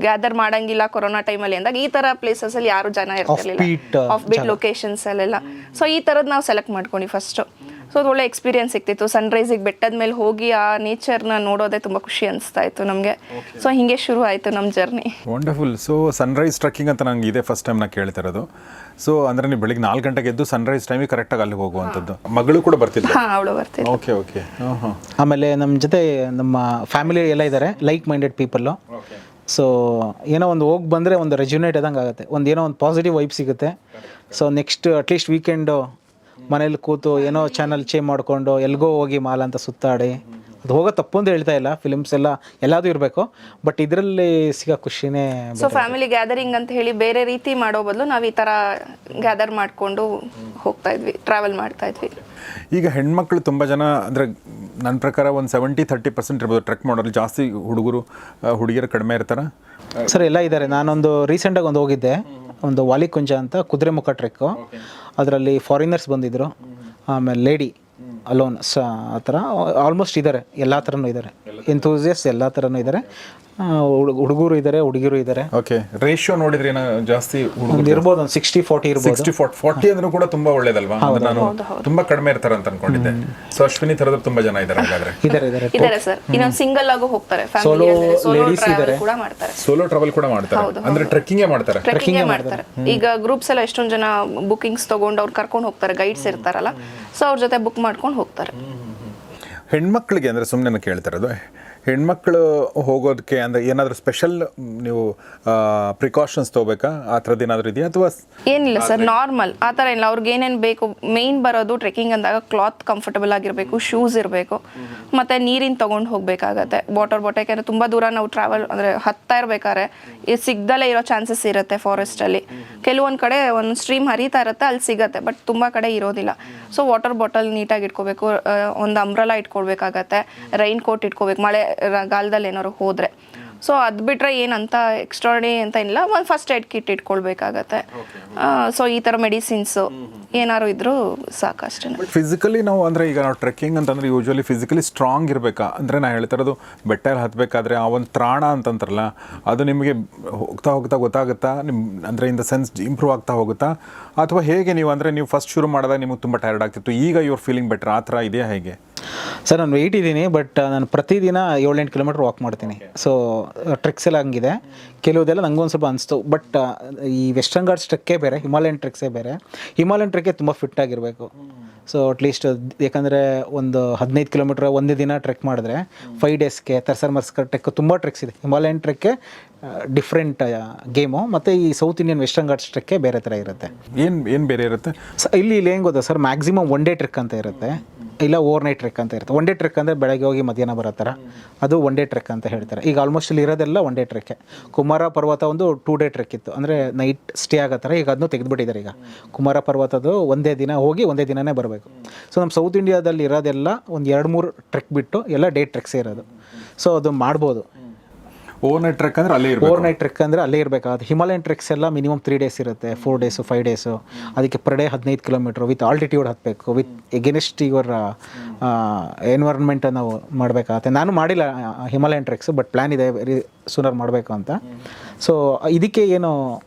S3: ಗ್ಯಾದರ್ ಮಾಡಂಗಿಲ್ಲ ಕೊರೋನಾ ಟೈಮಲ್ಲಿ ಅಂದಾಗ ಈ ಥರ ಪ್ಲೇಸಸ್ ಅಲ್ಲಿ ಯಾರು ಜನ ಇರ್ತಿರ್ಲಿಲ್ಲ, ಆಫ್ ಬೀಟ್ ಲೊಕೇಶನ್ಸ್ ಅಲ್ಲೆಲ್ಲ. ಸೊ ಈ ಥರದ್ದು ನಾವು ಸೆಲೆಕ್ಟ್ ಮಾಡ್ಕೊಂಡ್ವಿ ಫಸ್ಟು. ಸೊ ಅದು ಒಳ್ಳೆ ಎಕ್ಸ್ಪೀರಿಯನ್ಸ್ ಸಿಕ್ತಿತ್ತು. ಸನ್ರೈಸಿಗೆ ಬೆಟ್ಟದ ಮೇಲೆ ಹೋಗಿ ಆ ನೇಚರ್ನ ನೋಡೋದೇ ತುಂಬ ಖುಷಿ ಅನಿಸ್ತಾ ಇತ್ತು ನಮಗೆ. ಸೊ ಹಿಂಗೆ ಶುರು ಆಯಿತು ನಮ್ಮ journey.
S1: Wonderful. So Sunrise trekking ಅಂತ ನಂಗೆ ಇದೇ ಫಸ್ಟ್ ಟೈಮ್ ನಾ ಕೇಳ್ತಾ ಇರೋದು. ಸೊ ಅಂದರೆ ನೀವು ಬೆಳಿಗ್ಗೆ 4 ಗಂಟೆಗೆ ಎದ್ದು ಸನ್ರೈಸ್ ಟೈಮಿಗೆ ಕರೆಕ್ಟಾಗಿ ಅಲ್ಲಿಗೆ ಹೋಗುವಂಥದ್ದು. ಮಗಳು ಕೂಡ ಬರ್ತಿದ್ದೆ?
S3: ಹಾಂ, ಅವಳು ಬರ್ತಿದ್ದೆ.
S1: Okay okay.
S2: ಆಮೇಲೆ ನಮ್ಮ ಜೊತೆ ನಮ್ಮ ಫ್ಯಾಮಿಲಿ ಎಲ್ಲ ಇದ್ದಾರೆ, ಲೈಕ್ ಮೈಂಡೆಡ್ ಪೀಪಲ್ಲು. ಸೊ ಏನೋ ಒಂದು ಹೋಗಿ ಬಂದರೆ ಒಂದು ರೆಜ್ಯುನೇಟ್ ಆದಂಗೆ ಆಗುತ್ತೆ, ಏನೋ ಒಂದು ಪಾಸಿಟಿವ್ ವೈಬ್ ಸಿಗುತ್ತೆ. ಸೊ ನೆಕ್ಸ್ಟ್ ಅಟ್ಲೀಸ್ಟ್ ವೀಕೆಂಡು ಮನೇಲಿ ಕೂತು ಏನೋ ಚಾನಲ್ ಚೇಂಜ್ ಮಾಡಿಕೊಂಡು ಎಲ್ಗೋ ಹೋಗಿ ಮಾಲ್ ಅಂತ ಸುತ್ತಾಡಿ, ಅದು ಹೋಗೋ ತಪ್ಪು ಅಂತ ಹೇಳ್ತಾ ಇಲ್ಲ, ಫಿಲ್ಮ್ಸ್ ಎಲ್ಲ ಎಲ್ಲದೂ ಇರಬೇಕು, ಬಟ್ ಇದರಲ್ಲಿ ಸಿಗೋ ಖುಷಿನೇ.
S3: ಸೊ ಫ್ಯಾಮಿಲಿ ಗ್ಯಾದರಿಂಗ್ ಅಂತ ಹೇಳಿ ಬೇರೆ ರೀತಿ ಮಾಡೋ ಬದಲು ನಾವು ಈ ಥರ ಗ್ಯಾದರ್ ಮಾಡಿಕೊಂಡು ಹೋಗ್ತಾ ಇದ್ವಿ, ಟ್ರಾವೆಲ್ ಮಾಡ್ತಾ ಇದ್ವಿ.
S1: ಈಗ ಹೆಣ್ಮಕ್ಳು ತುಂಬ ಜನ, ಅಂದರೆ ನನ್ನ ಪ್ರಕಾರ ಒಂದು 70-30% ಇರ್ಬೋದು ಟ್ರೆಕ್ ಮಾಡೋರು. ಜಾಸ್ತಿ ಹುಡುಗಿಯರು ಕಡಿಮೆ ಇರ್ತಾರೆ
S2: ಸರ್? ಎಲ್ಲ ಇದ್ದಾರೆ. ನಾನೊಂದು ರೀಸೆಂಟಾಗಿ ಒಂದು ಹೋಗಿದ್ದೆ, ಒಂದು ವಾಲಿಕುಂಜ ಅಂತ ಕುದುರೆಮುಖ ಟ್ರೆಕ್ಕು. ಅದರಲ್ಲಿ ಫಾರಿನರ್ಸ್ ಬಂದಿದ್ದರು, ಆಮೇಲೆ ಲೇಡಿ ಅಲೋನ್ ಆ ಥರ ಆಲ್ಮೋಸ್ಟ್ ಇದ್ದಾರೆ, ಎಲ್ಲ ಥರನೂ ಇದ್ದಾರೆ. ಎಂಥೂಸಿಯಸ್ ಎಲ್ಲ ಥರನೂ ಇದ್ದಾರೆ. ಹುಡುಗರು ಇದ್ದಾರೆ, ಹುಡುಗಿರು ಇದ್ದಾರೆ.
S1: ಓಕೆ. ರೇಷಿಯೋ ನೋಡಿದ್ರೆ ಏನೋ ಜಾಸ್ತಿ
S2: ಒಂದು ಇರ್ಬೋದು, ಒಂದು 60-40 ಇರ್ಬೋದು.
S1: 60-40 ಅಂದ್ರೂ ಕೂಡ ತುಂಬಾ ಒಳ್ಳೇದಲ್ವಾ? ನಾನು ತುಂಬಾ ಕಡಿಮೆ ಇರ್ತಾರೆ ಅಂತ ಅನ್ಕೊಂಡಿದ್ದೆ. ಸೊ ಅಶ್ವಿನಿ ಥರದ ತುಂಬಾ ಜನ ಇದ್ದಾರೆ ಹಾಗಾದ್ರೆ?
S3: ಇದ್ದಾರೆ ಸರ್. ಇನ್ನೊಂದು ಸಿಂಗಲ್ ಆಗು ಹೋಗ್ತಾರೆ,
S2: ಸೋಲೋ ಲೇಡೀಸ್ ಇದ್ದಾರೆ,
S3: ಕೂಡ ಮಾಡ್ತಾರೆ,
S1: ಸೋಲೋ ಟ್ರಾವೆಲ್ ಕೂಡ ಮಾಡ್ತಾರೆ. ಅಂದ್ರೆ ಟ್ರೆಕ್ಕಿಂಗ್ ಮಾಡ್ತಾರೆ.
S3: ಈಗ ಗ್ರೂಪ್ಸ್ ಎಲ್ಲ ಎಷ್ಟೊಂದು ಜನ ಬುಕಿಂಗ್ಸ್ ತಗೊಂಡು ಅವ್ರು ಕರ್ಕೊಂಡು ಹೋಗ್ತಾರೆ, ಗೈಡ್ಸ್ ಇರ್ತಾರಲ್ಲ, ಸೊ ಅವ್ರ ಜೊತೆ ಬುಕ್ ಮಾಡ್ಕೊಂಡು ಹೋಗ್ತಾರೆ.
S1: ಹೆಣ್ಮಕ್ಳಿಗೆ ಅಂದರೆ ಸುಮ್ಮನೆ ಕೇಳ್ತಾ ಇರೋದು, ಹೆಣ್ಮಕ್ಳು ಹೋಗೋದಕ್ಕೆ ಅಂದರೆ ಏನಾದರೂ ಸ್ಪೆಷಲ್ ನೀವು ಪ್ರಿಕಾಷನ್ಸ್ ತೊಗೋಬೇಕಾ? ಆ ಥರದ್ದು ಏನಾದರೂ ಇದೆಯಾ ಅಥವಾ
S3: ಏನಿಲ್ಲ ಸರ್, ನಾರ್ಮಲ್ ಆ ಥರ ಇಲ್ಲ. ಅವ್ರಿಗೆ ಏನೇನು ಬೇಕು, ಮೇಯ್ನ್ ಬರೋದು ಟ್ರೆಕ್ಕಿಂಗ್ ಅಂದಾಗ ಕ್ಲಾತ್ ಕಂಫರ್ಟಬಲ್ ಆಗಿರಬೇಕು, ಶೂಸ್ ಇರಬೇಕು, ಮತ್ತು ನೀರಿನ ತೊಗೊಂಡು ಹೋಗಬೇಕಾಗತ್ತೆ, ವಾಟರ್ ಬಾಟಲ್. ಯಾಕೆಂದರೆ ತುಂಬ ದೂರ ನಾವು ಟ್ರಾವೆಲ್ ಅಂದರೆ ಹತ್ತಾ ಇರಬೇಕಾದ್ರೆ ಸಿಗ್ದಲ್ಲೇ ಇರೋ ಚಾನ್ಸಸ್ ಇರುತ್ತೆ ಫಾರೆಸ್ಟಲ್ಲಿ. ಕೆಲವೊಂದು ಕಡೆ ಒಂದು ಸ್ಟ್ರೀಮ್ ಹರಿತಾ ಇರುತ್ತೆ, ಅಲ್ಲಿ ಸಿಗುತ್ತೆ, ಬಟ್ ತುಂಬ ಕಡೆ ಇರೋದಿಲ್ಲ. ಸೊ ವಾಟರ್ ಬಾಟಲ್ ನೀಟಾಗಿ ಇಟ್ಕೋಬೇಕು, ಒಂದು ಅಂಬ್ರೆಲಾ ಇಟ್ಕೊಳ್ಬೇಕಾಗತ್ತೆ, ರೈನ್ ಕೋಟ್ ಇಟ್ಕೋಬೇಕು ಮಳೆ ಗಾಲದಲ್ಲಿ ಏನಾದ್ರು ಹೋದರೆ. ಸೊ ಅದು ಬಿಟ್ಟರೆ ಏನಂತ ಎಕ್ಸ್ಟ್ರಾಡಿ ಅಂತ ಇಲ್ಲ, ಒಂದು ಫಸ್ಟ್ ಏಡ್ ಕಿಟ್ ಇಟ್ಕೊಳ್ಬೇಕಾಗತ್ತೆ. ಸೊ ಈ ಥರ ಮೆಡಿಸಿನ್ಸು ಏನಾದ್ರು ಇದ್ರೂ ಸಾಕಷ್ಟೇ.
S1: ಫಿಸಿಕಲಿ ನಾವು ಅಂದರೆ ಈಗ ನಾವು ಟ್ರೆಕ್ಕಿಂಗ್ ಅಂತಂದರೆ ಯೂಶ್ವಲಿ ಫಿಸಿಕಲಿ ಸ್ಟ್ರಾಂಗ್ ಇರಬೇಕಾ? ಅಂದರೆ ನಾನು ಹೇಳ್ತಾ ಇರೋದು ಬೆಟ್ಟ ಎಲ್ಲ ಹತ್ತಬೇಕಾದ್ರೆ ಆ ಒಂದು ತ್ರಾಣ ಅಂತಂತಾರಲ್ಲ, ಅದು ನಿಮಗೆ ಹೋಗ್ತಾ ಹೋಗ್ತಾ ಗೊತ್ತಾಗುತ್ತಾ? ಅಂದರೆ ಇನ್ ದ ಸೆನ್ಸ್ ಇಂಪ್ರೂವ್ ಆಗ್ತಾ ಹೋಗುತ್ತಾ ಅಥವಾ ಹೇಗೆ? ನೀವು ಅಂದರೆ ನೀವು ಫಸ್ಟ್ ಶುರು ಮಾಡಿದಾಗ ನಿಮಗೆ ತುಂಬ ಟೈರ್ಡ್ ಆಗ್ತಿತ್ತು, ಈಗ ಯುವರ್ ಫೀಲಿಂಗ್ ಬೆಟರ್, ಆ ಥರ ಇದೆಯಾ ಹೇಗೆ?
S2: ಸರ್ ನಾನು ವೆಯ್ಟ್ ಇದ್ದೀನಿ, ಬಟ್ ನಾನು ಪ್ರತಿದಿನ 7-8 ಕಿಲೋಮೀಟ್ರ್ ವಾಕ್ ಮಾಡ್ತೀನಿ. ಸೊ ಟ್ರೆಕ್ಸ್ ಎಲ್ಲ ಹಂಗಿದೆ. ಕೆಲವುದೆಲ್ಲ ನನಗೊಂದು ಸ್ವಲ್ಪ ಅನಿಸ್ತು. ಬಟ್ ಈ ವೆಸ್ಟರ್ನ್ ಘಾಟ್ಸ್ ಟ್ರೆಕ್ಕೇ ಬೇರೆ, ಹಿಮಾಲಯನ್ ಟ್ರೆಕ್ಸೇ ಬೇರೆ. ಹಿಮಾಲಯನ್ ಟ್ರೆಕ್ಕೇ ತುಂಬ ಫಿಟ್ ಆಗಿರಬೇಕು. ಸೊ ಅಟ್ಲೀಸ್ಟ್ ಯಾಕಂದರೆ ಒಂದು 15 ಕಿಲೋಮೀಟ್ರ್ ಒಂದೇ ದಿನ ಟ್ರೆಕ್ ಮಾಡಿದ್ರೆ 5 ಡೇಸ್ಗೆ ತರ್ಸರ್ ಟ್ರೆಕ್ ತುಂಬ ಟ್ರೆಕ್ಸ್ ಇದೆ. ಹಿಮಾಲಯನ್ ಟ್ರೆಕ್ಕೆ ಡಿಫ್ರೆಂಟ್ ಗೇಮು, ಮತ್ತು ಈ ಸೌತ್ ಇಂಡಿಯನ್ ವೆಸ್ಟರ್ನ್ ಘಾಟ್ಸ್ ಟ್ರೆಕ್ಕೇ ಬೇರೆ ಥರ ಇರುತ್ತೆ.
S1: ಏನು ಬೇರೆ ಇರುತ್ತೆ
S2: ಇಲ್ಲಿ ಏನು ಗೊತ್ತಾ ಸರ್, ಮ್ಯಾಕ್ಸಿಮಮ್ 1 ಡೇ ಟ್ರೆಕ್ ಅಂತ ಇರುತ್ತೆ, ಇಲ್ಲ ಓವರ್ ನೈಟ್ ಟ್ರೆಕ್ ಅಂತ ಇರುತ್ತೆ. 1 ಡೇ ಟ್ರೆಕ್ ಅಂದರೆ ಬೆಳಗ್ಗೆ ಹೋಗಿ ಮಧ್ಯಾಹ್ನ ಬರೋ ಥರ, ಅದು 1 ಡೇ ಟ್ರೆಕ್ ಅಂತ ಹೇಳ್ತಾರೆ. ಈಗ ಆಲ್ಮೋಸ್ಟ್ ಇಲ್ಲಿ ಇರೋದೆಲ್ಲ 1 ಡೇ ಟ್ರೆಕ್ಕೆ. ಕುಮಾರ ಪರ್ವತ ಒಂದು 2 ಡೇ ಟ್ರೆಕ್ ಇತ್ತು, ಅಂದರೆ ನೈಟ್ ಸ್ಟೇ ಆಗೋ ಥರ. ಈಗ ಅದನ್ನು ತೆಗೆದುಬಿಟ್ಟಿದ್ದಾರೆ. ಈಗ ಕುಮಾರ ಪರ್ವತದ್ದು ಒಂದೇ ದಿನ ಹೋಗಿ ಒಂದೇ ದಿನವೇ ಬರಬೇಕು. ಸೊ ನಮ್ಮ ಸೌತ್ ಇಂಡಿಯಾದಲ್ಲಿ ಇರೋದೆಲ್ಲ ಒಂದು 2-3 ಟ್ರೆಕ್ ಬಿಟ್ಟು ಎಲ್ಲ ಡೇ ಟ್ರೆಕ್ಸೇ ಇರೋದು. ಸೊ ಅದು ಮಾಡ್ಬೋದು.
S1: ಓವರ್ ನೈಟ್ ಟ್ರೆಕ್ ಅಂದರೆ ಅಲ್ಲೇ ಇರಬೇಕು.
S2: ಓವರ್ ನೈಟ್ ಟ್ರೆಕ್ ಅಂದರೆ ಅಲ್ಲೇ ಇರಬೇಕಾಗುತ್ತೆ. ಹಿಮಾಲಯನ್ ಟ್ರೆಕ್ಸ್ ಎಲ್ಲ ಮಿನಿಮಮ್ 3 ಡೇಸ್ ಇರುತ್ತೆ, 4 ಡೇಸು 5 ಡೇಸು. ಅದಕ್ಕೆ per day 15 kilometre with altitude ಹತ್ತಬೇಕು, ವಿತ್ ಎಗೇನೆಸ್ಟ್ ಯುವರ್ ಎನ್ವೈರನ್ಮೆಂಟನ್ನು ನಾವು ಮಾಡಬೇಕಾಗುತ್ತೆ. ನಾನು ಮಾಡಿಲ್ಲ ಹಿಮಾಲಯನ್ ಟ್ರೆಕ್ಸ್, ಬಟ್ ಪ್ಲ್ಯಾನ್ ಇದೆ ವೆರಿ ಸೂನರ್ ಮಾಡಬೇಕು ಅಂತ. ಸೊ ಇದಕ್ಕೆ ಏನು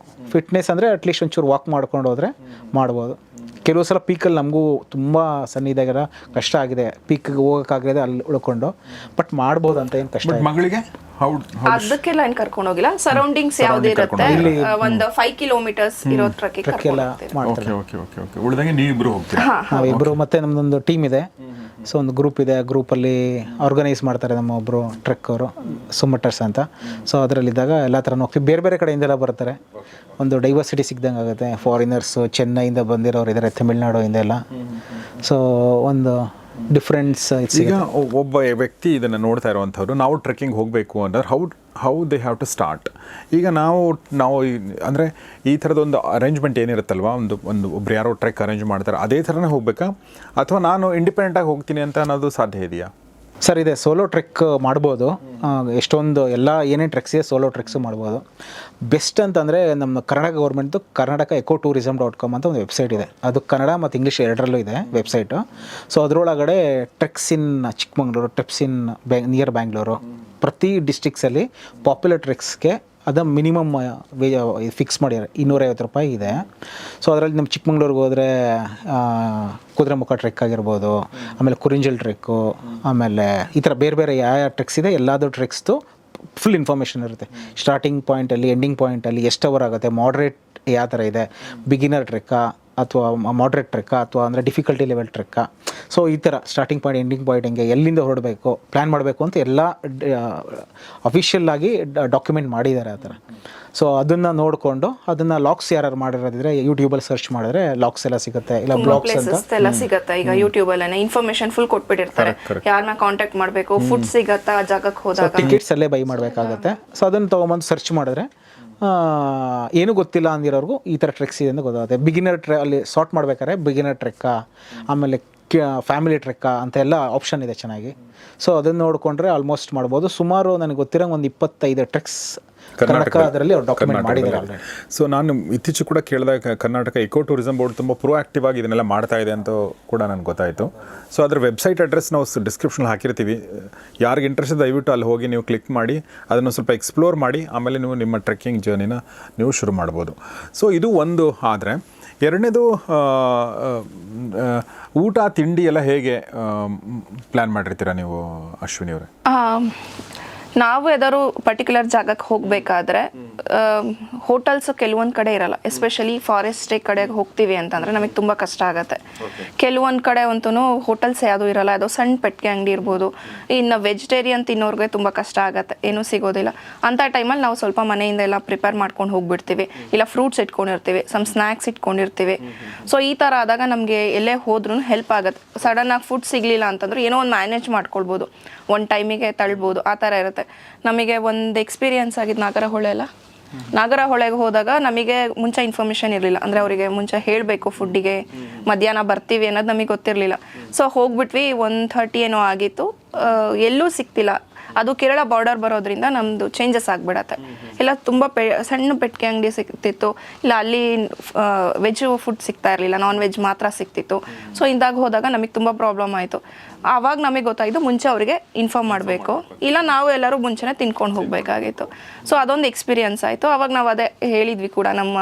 S2: ಫಿಟ್ನೆಸ್ ಅಂದರೆ ಅಟ್ಲೀಸ್ಟ್ ಒಂಚೂರು ವಾಕ್ ಮಾಡ್ಕೊಂಡು ಹೋದರೆ ಮಾಡ್ಬೋದು. ಕೆಲವು ಸಲ ಪೀಕಲ್ಲಿ ನಮಗೂ ತುಂಬ ಸನ್ನಿಧಾನ ಕಷ್ಟ ಆಗಿದೆ, ಪೀಕ್ಗೆ ಹೋಗೋಕ್ಕಾಗದೆ ಅಲ್ಲಿ ಉಳ್ಕೊಂಡು, ಬಟ್ ಮಾಡ್ಬೋದು ಅಂತ ಏನು ಕಷ್ಟ.
S1: ಮಗಳಿಗೆ
S3: ಅದಕ್ಕೆಲ್ಲ ಏನು ಕರ್ಕೊಂಡು ಹೋಗಿಲ್ಲ. ಸರೌಂಡಿಂಗ್ಸ್ ಯಾವ್ದು ಇರುತ್ತೆ, ಒಂದು 5 ಕಿಲೋಮೀಟರ್ಸ್ ಇರೋ ಟ್ರೆಕ್
S2: ಎಲ್ಲ ಮಾಡ್ತಾರೆ.
S1: ಉಳಿದಂಗೆ ನೀವಿಬ್ರು ಹೋಗ್ತೀರಾ?
S2: ನಾವಿಬ್ಬರು, ಮತ್ತು ನಮ್ಮದೊಂದು ಟೀಮ್ ಇದೆ. ಸೊ ಒಂದು ಗ್ರೂಪ್ ಇದೆ, ಆ ಗ್ರೂಪಲ್ಲಿ ಆರ್ಗನೈಸ್ ಮಾಡ್ತಾರೆ ನಮ್ಮ ಒಬ್ಬರು ಟ್ರೆಕ್ ಅವರು, ಸುಮಟರ್ಸ್ ಅಂತ. ಸೊ ಅದರಲ್ಲಿದ್ದಾಗ ಎಲ್ಲ ಥರನೂ ಹೋಗ್ತೀವಿ. ಬೇರೆ ಬೇರೆ ಕಡೆಯಿಂದೆಲ್ಲ ಬರ್ತಾರೆ, ಒಂದು ಡೈವರ್ಸಿಟಿ ಸಿಗ್ದಂಗೆ ಆಗುತ್ತೆ. ಫಾರಿನರ್ಸು, ಚೆನ್ನೈಯಿಂದ ಬಂದಿರೋರು ಇದ್ದಾರೆ, ತಮಿಳ್ನಾಡಿಂದ ಎಲ್ಲ. ಸೊ ಒಂದು ಡಿಫ್ರೆನ್ಸ್.
S1: ಈಗ ಒಬ್ಬ ವ್ಯಕ್ತಿ ಇದನ್ನು ನೋಡ್ತಾ ಇರುವಂಥವ್ರು, ನಾವು ಟ್ರೆಕ್ಕಿಂಗ್ ಹೋಗಬೇಕು ಅಂದ್ರೆ how they have to start. ಈಗ ನಾವು ಅಂದರೆ ಈ ಥರದೊಂದು ಅರೇಂಜ್ಮೆಂಟ್ ಏನಿರುತ್ತಲ್ವ, ಒಬ್ರು ಯಾರೋ ಟ್ರೆಕ್ ಅರೇಂಜ್ ಮಾಡ್ತಾರೆ, ಅದೇ ಥರನೇ ಹೋಗಬೇಕಾ, ಅಥವಾ ನಾನು ಇಂಡಿಪೆಂಡೆಂಟಾಗಿ ಹೋಗ್ತೀನಿ ಅಂತ ಅನ್ನೋದು ಸಾಧ್ಯ ಇದೆಯಾ?
S2: ಸರ್ ಇದೆ, ಸೋಲೋ ಟ್ರೆಕ್ ಮಾಡ್ಬೋದು. ಎಷ್ಟೊಂದು ಎಲ್ಲ ಏನೇನು ಟ್ರೆಕ್ಸ್ ಇದೆ ಸೋಲೋ ಟ್ರೆಕ್ಸು ಮಾಡ್ಬೋದು. ಬೆಸ್ಟ್ ಅಂತಂದರೆ ನಮ್ಮ ಕರ್ನಾಟಕ ಗೌರ್ಮೆಂಟ್ದು ಕರ್ನಾಟಕ ecotourism.com ಅಂತ ಒಂದು ವೆಬ್ಸೈಟ್ ಇದೆ. ಅದು ಕನ್ನಡ ಮತ್ತು ಇಂಗ್ಲೀಷ್ ಎರಡರಲ್ಲೂ ಇದೆ ವೆಬ್ಸೈಟು. ಸೊ ಅದರೊಳಗಡೆ ಟ್ರೆಕ್ಸ್ ಇನ್ ಚಿಕ್ಕಮಂಗ್ಳೂರು, ಟ್ರೆಕ್ಸ್ ಇನ್ ನಿಯರ್ ಬ್ಯಾಂಗ್ಳೂರು, ಪ್ರತಿ ಡಿಸ್ಟ್ರಿಕ್ಸಲ್ಲಿ ಪಾಪ್ಯುಲರ್ ಟ್ರೆಕ್ಸ್ಗೆ ಅದು ಮಿನಿಮಮ್ ಫಿಕ್ಸ್ ಮಾಡಿದ್ದಾರೆ, 250 ರೂಪಾಯಿ ಇದೆ. ಸೊ ಅದರಲ್ಲಿ ನಮ್ಮ ಚಿಕ್ಕಮಂಗ್ಳೂರಿಗೆ ಹೋದರೆ ಕುದುರೆಮುಖ ಟ್ರೆಕ್ ಆಗಿರ್ಬೋದು, ಆಮೇಲೆ ಕುರಿಂಜಲ್ ಟ್ರೆಕ್ಕು, ಆಮೇಲೆ ಈ ಥರ ಬೇರೆ ಬೇರೆ ಯಾವ ಟ್ರೆಕ್ಸ್ ಇದೆ ಎಲ್ಲಾದರೂ ಟ್ರೆಕ್ಸ್ದು ಫುಲ್ ಇನ್ಫಾರ್ಮೇಷನ್ ಇರುತ್ತೆ. ಸ್ಟಾರ್ಟಿಂಗ್ ಪಾಯಿಂಟಲ್ಲಿ, ಎಂಡಿಂಗ್ ಪಾಯಿಂಟಲ್ಲಿ ಎಷ್ಟು ಅವರ್ ಆಗುತ್ತೆ, ಮಾಡ್ರೇಟ್ ಯಾವ ಥರ ಇದೆ, ಬಿಗಿನರ್ ಟ್ರೆಕ್ಕಾ ಅಥವಾ ಮಾಡ್ರೇಟ್ ಟ್ರೆಕ್ಕಾ ಅಥವಾ ಅಂದರೆ ಡಿಫಿಕಲ್ಟಿ ಲೆವೆಲ್ ಟ್ರೆಕ್ಕಾ. ಸೊ ಈ ಥರ ಸ್ಟಾರ್ಟಿಂಗ್ ಪಾಯಿಂಟ್, ಎಂಡಿಂಗ್ ಪಾಯಿಂಟ್, ಹೆಂಗೆ ಎಲ್ಲಿಂದ ಹೊರಡಬೇಕು, ಪ್ಲ್ಯಾನ್ ಮಾಡಬೇಕು ಅಂತ ಎಲ್ಲ ಅಫಿಷಿಯಲ್ ಆಗಿ ಡಾಕ್ಯುಮೆಂಟ್ ಮಾಡಿದ್ದಾರೆ ಆ ಥರ. ಸೊ ಅದನ್ನು ನೋಡಿಕೊಂಡು ಅದನ್ನು ಲಾಕ್ಸ್ ಯಾರು ಮಾಡಿರೋದಿದ್ರೆ ಯೂಟ್ಯೂಬಲ್ಲಿ ಸರ್ಚ್ ಮಾಡಿದ್ರೆ ಲಾಕ್ಸ್ ಎಲ್ಲ ಸಿಗುತ್ತೆ, ಇಲ್ಲ ಬ್ಲಾಗ್ಸ್ ಅಂತ
S3: ಎಲ್ಲ ಸಿಗುತ್ತೆ. ಈಗ ಯೂಟ್ಯೂಬಲ್ಲಿ ಇನ್ಫಾರ್ಮೇಶನ್ ಫುಲ್ ಕೊಟ್ಬಿಟ್ಟಿರ್ತಾರೆ, ಯಾರನ್ನ ಕಾಂಟ್ಯಾಕ್ಟ್ ಮಾಡಬೇಕು, ಫುಡ್ ಸಿಗತ್ತಾ ಆ ಜಾಗಕ್ಕೆ ಹೋದಾಗ,
S2: ಟಿಕೆಟ್ಸ್ ಅಲ್ಲೇ ಬೈ ಮಾಡಬೇಕಾಗತ್ತೆ. ಸೊ ಅದನ್ನು ತೊಗೊಂಬಂದು ಸರ್ಚ್ ಮಾಡಿದ್ರೆ ಏನೂ ಗೊತ್ತಿಲ್ಲ ಅಂದಿರೋರ್ಗೂ ಈ ಥರ ಟ್ರೆಕ್ಸ್ ಇದೆ ಅಂತ ಗೊತ್ತಾಗುತ್ತೆ. ಬಿಗಿನರ್ ಅಲ್ಲಿ ಸಾರ್ಟ್ ಮಾಡ್ಬೇಕಾದ್ರೆ ಬಿಗಿನರ್ ಟ್ರೆಕ್ಕಾ, ಆಮೇಲೆ ಫ್ಯಾಮಿಲಿ ಟ್ರೆಕ್ಕಾ ಅಂತ ಎಲ್ಲ ಆಪ್ಷನ್ ಇದೆ ಚೆನ್ನಾಗಿ. ಸೊ ಅದನ್ನು ನೋಡಿಕೊಂಡ್ರೆ ಆಲ್ಮೋಸ್ಟ್ ಮಾಡ್ಬೋದು. ಸುಮಾರು ನನಗೆ ಗೊತ್ತಿರೋ ಒಂದು 25 ಟ್ರೆಕ್ಸ್ ಕರ್ನಾಟಕ ಅದರಲ್ಲಿ ಅವ್ರು ಡಾಕ್ಯುಮೆಂಟ್ ಮಾಡಿದ್ದಾರೆ ಆಲ್ರೆಡಿ.
S1: ಸೊ ನಾನು ಇತ್ತೀಚೆಗೆ ಕೂಡ ಕೇಳಿದಾಗ ಕರ್ನಾಟಕ ಟೂರಿಸಂ ಬೋರ್ಡ್ ತುಂಬ ಪ್ರೊಆಕ್ಟಿವ್ ಆಗಿ ಇದನ್ನೆಲ್ಲ ಮಾಡ್ತಾ ಇದೆ ಅಂತ ಕೂಡ ನನಗೆ ಗೊತ್ತಾಯಿತು. ಸೊ ಅದರ ವೆಬ್ಸೈಟ್ ಅಡ್ರೆಸ್ ನಾವು ಡಿಸ್ಕ್ರಿಪ್ಷನಲ್ಲಿ ಹಾಕಿರ್ತೀವಿ. ಯಾರಿಗೆ ಇಂಟ್ರೆಸ್ಟ್ ದಯವಿಟ್ಟು ಅಲ್ಲಿ ಹೋಗಿ ನೀವು ಕ್ಲಿಕ್ ಮಾಡಿ ಅದನ್ನು ಸ್ವಲ್ಪ ಎಕ್ಸ್ಪ್ಲೋರ್ ಮಾಡಿ, ಆಮೇಲೆ ನೀವು ನಿಮ್ಮ ಟ್ರೆಕ್ಕಿಂಗ್ ಜರ್ನಿನ ನೀವು ಶುರು ಮಾಡ್ಬೋದು. ಸೊ ಇದು ಒಂದು. ಆದರೆ ಎರಡನೇದು, ಊಟ ತಿಂಡಿ ಎಲ್ಲ ಹೇಗೆ ಪ್ಲ್ಯಾನ್ ಮಾಡಿರ್ತೀರಾ ನೀವು ಅಶ್ವಿನಿ ಅವರೇ?
S3: ನಾವು ಯಾವ್ದಾದ್ರು ಪರ್ಟಿಕ್ಯುಲರ್ ಜಾಗಕ್ಕೆ ಹೋಗಬೇಕಾದ್ರೆ ಹೋಟೆಲ್ಸ್ ಕೆಲವೊಂದು ಕಡೆ ಇರಲ್ಲ. ಎಸ್ಪೆಷಲಿ ಫಾರೆಸ್ಟ್ ಕಡೆಗೆ ಹೋಗ್ತೀವಿ ಅಂತಂದರೆ ನಮಗೆ ತುಂಬ ಕಷ್ಟ ಆಗುತ್ತೆ. ಕೆಲವೊಂದು ಕಡೆ ಅಂತೂ ಹೋಟೆಲ್ಸ್ ಯಾವುದೂ ಇರಲ್ಲ, ಯಾವುದೋ ಸಣ್ಣ ಪೆಟ್ಟಿಗೆ ಅಂಗಡಿ ಇರ್ಬೋದು. ಇನ್ನು ವೆಜಿಟೇರಿಯನ್ ತಿನ್ನೋರಿಗೆ ತುಂಬ ಕಷ್ಟ ಆಗುತ್ತೆ, ಏನೂ ಸಿಗೋದಿಲ್ಲ. ಅಂಥ ಟೈಮಲ್ಲಿ ನಾವು ಸ್ವಲ್ಪ ಮನೆಯಿಂದ ಎಲ್ಲ ಪ್ರಿಪೇರ್ ಮಾಡ್ಕೊಂಡು ಹೋಗ್ಬಿಡ್ತೀವಿ, ಇಲ್ಲ ಫ್ರೂಟ್ಸ್ ಇಟ್ಕೊಂಡಿರ್ತೀವಿ, ಸ್ನ್ಯಾಕ್ಸ್ ಇಟ್ಕೊಂಡಿರ್ತೀವಿ. ಸೊ ಈ ಥರ ಆದಾಗ ನಮಗೆ ಎಲ್ಲೇ ಹೋದ್ರೂ ಹೆಲ್ಪ್ ಆಗುತ್ತೆ. ಸಡನ್ನಾಗಿ ಫುಡ್ ಸಿಗಲಿಲ್ಲ ಅಂತಂದ್ರೆ ಏನೋ ಒಂದು ಮ್ಯಾನೇಜ್ ಮಾಡ್ಕೊಳ್ಬೋದು, ಒಂದು ಟೈಮಿಗೆ ತಳ್ಬೋದು, ಆ ಥರ ಇರುತ್ತೆ. ನಮಗೆ ಒಂದು ಎಕ್ಸ್ಪೀರಿಯನ್ಸ್ ಆಗಿದ್ದು ನಾಗರಹೊಳೆಗೆ ಹೋದಾಗ ನಮಗೆ ಮುಂಚೆ ಇನ್ಫಾರ್ಮೇಷನ್ ಇರಲಿಲ್ಲ. ಅಂದರೆ ಅವರಿಗೆ ಮುಂಚೆ ಹೇಳಬೇಕು ಫುಡ್ಡಿಗೆ ಮಧ್ಯಾಹ್ನ ಬರ್ತೀವಿ ಅನ್ನೋದು ನಮಗೆ ಗೊತ್ತಿರಲಿಲ್ಲ. ಸೊ ಹೋಗ್ಬಿಟ್ವಿ, 1:30 ಏನೋ ಆಗಿತ್ತು, ಎಲ್ಲೂ ಸಿಕ್ತಿಲ್ಲ. ಅದು ಕೇರಳ ಬಾರ್ಡರ್ ಬರೋದ್ರಿಂದ ನಮ್ಮದು ಚೇಂಜಸ್ ಆಗಿಬಿಡತ್ತೆ. ಇಲ್ಲ ತುಂಬ ಸಣ್ಣ ಪೆಟ್ಟಿಗೆ ಅಂಗಡಿ ಸಿಗ್ತಿತ್ತು, ಇಲ್ಲ ಅಲ್ಲಿ ವೆಜ್ ಫುಡ್ ಸಿಗ್ತಾ ಇರಲಿಲ್ಲ, ನಾನ್ ವೆಜ್ ಮಾತ್ರ ಸಿಗ್ತಿತ್ತು. ಸೊ ಇಂದಾಗ ಹೋದಾಗ ನಮಗೆ ತುಂಬ ಪ್ರಾಬ್ಲಮ್ ಆಯಿತು. ಆವಾಗ ನಮಗೆ ಗೊತ್ತಾಯಿತು ಮುಂಚೆ ಅವರಿಗೆ ಇನ್ಫಾರ್ಮ್ ಮಾಡಬೇಕು, ಇಲ್ಲ ನಾವು ಎಲ್ಲರೂ ಮುಂಚೆನೇ ತಿನ್ಕೊಂಡು ಹೋಗಬೇಕಾಗಿತ್ತು. ಸೊ ಅದೊಂದು ಎಕ್ಸ್ಪೀರಿಯನ್ಸ್ ಆಯಿತು. ಅವಾಗ ನಾವು ಅದೇ ಹೇಳಿದ್ವಿ ಕೂಡ ನಮ್ಮ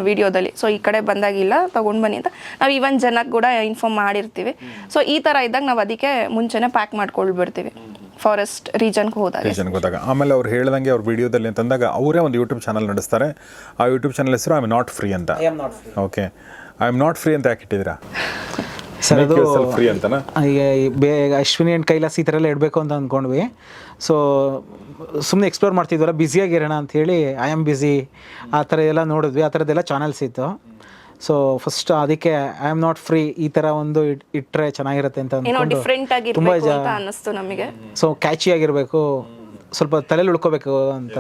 S3: ವಿಡಿಯೋದಲ್ಲಿ, ಸೊ ಈ ಕಡೆ ಬಂದಾಗಿಲ್ಲ ತೊಗೊಂಡು ಬನ್ನಿ ಅಂತ ನಾವು ಈವನ್ ಜನಕ್ಕೆ ಕೂಡ ಇನ್ಫಾರ್ಮ್ ಮಾಡಿರ್ತೀವಿ. ಸೊ ಈ ಥರ ಇದ್ದಾಗ ನಾವು ಅದಕ್ಕೆ ಮುಂಚೆನೇ ಪ್ಯಾಕ್ ಮಾಡ್ಕೊಳ್ಬಿಡ್ತೀವಿ ಫಾರೆಸ್ಟ್ ರೀಜನ್ಗೆ ಹೋದಾಗ.
S1: ಆಮೇಲೆ ಅವ್ರು ಹೇಳ್ದಂಗೆ ಅವ್ರ ವಿಡಿಯೋದಲ್ಲಿ ಅಂತಂದಾಗ ಅವರೇ ಒಂದು ಯೂಟ್ಯೂಬ್ ಚಾನಲ್ ನಡೆಸ್ತಾರೆ. ಆ ಯೂಟ್ಯೂಬ್ ಚಾನಲ್ ಹೆಸರು ಐ ಆಮ್ ನಾಟ್ ಫ್ರೀ ಅಂತ. Okay, I am not free ಅಂತ ಯಾಕೆ ಇಟ್ಟಿದ್ದೀರಾ
S2: ಸರ್? ಅದು
S1: ಫ್ರೀ ಅಂತನಾ?
S2: ಈಗ ಅಶ್ವಿನಿ ಆ್ಯಂಡ್ ಕೈಲಾಸ್ ಈ ಥರ ಎಲ್ಲ ಇಡಬೇಕು ಅಂತ ಅಂದ್ಕೊಂಡ್ವಿ. ಸೊ ಸುಮ್ಮನೆ ಎಕ್ಸ್ಪ್ಲೋರ್ ಮಾಡ್ತಿದ್ವಲ್ಲ, ಬ್ಯುಸಿಯಾಗಿರೋಣ ಅಂಥೇಳಿ ಐ ಆಮ್ ಬ್ಯುಸಿ ಆ ಥರ ಎಲ್ಲ ನೋಡಿದ್ವಿ. ಆ ಥರದ್ದೆಲ್ಲ ಚಾನಲ್ಸ್ ಇತ್ತು. ಸೊ ಫಸ್ಟ್ ಅದಕ್ಕೆ ಐ ಆಮ್ ನಾಟ್ ಫ್ರೀ ಈ ಥರ ಒಂದು ಇಟ್ಟರೆ ಚೆನ್ನಾಗಿರುತ್ತೆ ಅಂತ ಅಂದ್ಕೊಂಡು
S3: ಡಿಫ್ರೆಂಟ್ ಆಗಿರಬೇಕು ಅಂತ ಅನ್ನಿಸ್ತು ನಮಗೆ.
S2: ಸೊ ಕ್ಯಾಚಿ ಆಗಿರಬೇಕು, ಸ್ವಲ್ಪ ತಲೆಯಲ್ಲಿ ಉಳ್ಕೋಬೇಕು ಅಂತ.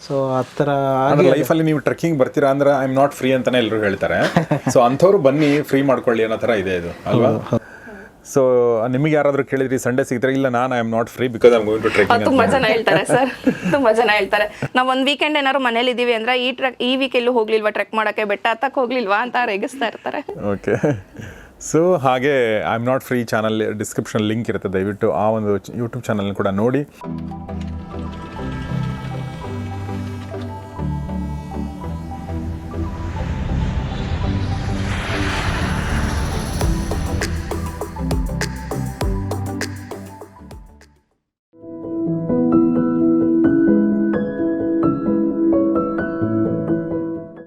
S2: ಸೊ ಆ ಥರ ಆಗಿ
S1: ಲೈಫಲ್ಲಿ ನೀವು ಟ್ರೆಕ್ಕಿಂಗ್ ಬರ್ತೀರಾ ಅಂದ್ರೆ ಐ ಆಮ್ ನಾಟ್ ಫ್ರೀ ಅಂತಾನೆ ಎಲ್ಲರೂ ಹೇಳ್ತಾರೆ. ಸೊ ಅಂಥವ್ರು ಬನ್ನಿ ಫ್ರೀ ಮಾಡ್ಕೊಳ್ಳಿ ಅನ್ನೋ ಥರ ಇದೆ ಇದು ಅಲ್ವಾ? ಸೊ ನಿಮಗೆ ಯಾರಾದರೂ ಕೇಳಿದ್ರಿ ಸಂಡೇ ಸಿಗ್ತಾರೆ? ಇಲ್ಲ, ನಾನು I am not free because I am going to trekking.
S3: ತುಂಬಾ ಜನ ಹೇಳ್ತಾರೆ ಸರ್, ತುಂಬಾ ಜನ ಹೇಳ್ತಾರೆ ನಾವು ಒಂದು ವೀಕೆಂಡ್ ಏನಾದ್ರು ಮನೇಲಿ ಇದೀವಿ ಅಂದ್ರೆ ಈ ವೀಕ್ ಎಲ್ಲೂ ಹೋಗ್ಲಿಲ್ವಾ ಟ್ರೆಕ್ ಮಾಡಕ್ಕೆ, ಬೆಟ್ಟ ಹತ್ತಕ್ಕೆ ಹೋಗ್ಲಿಲ್ವಾ ಅಂತ ರೇಗಿಸ್ತಾ ಇರ್ತಾರೆ.
S1: ಓಕೆ, ಸೊ ಹಾಗೆ I am not free channel description link ಇರುತ್ತೆ, ದಯವಿಟ್ಟು ಆ ಒಂದು ಯೂಟ್ಯೂಬ್ ಚಾನಲ್ ಕೂಡ ನೋಡಿ.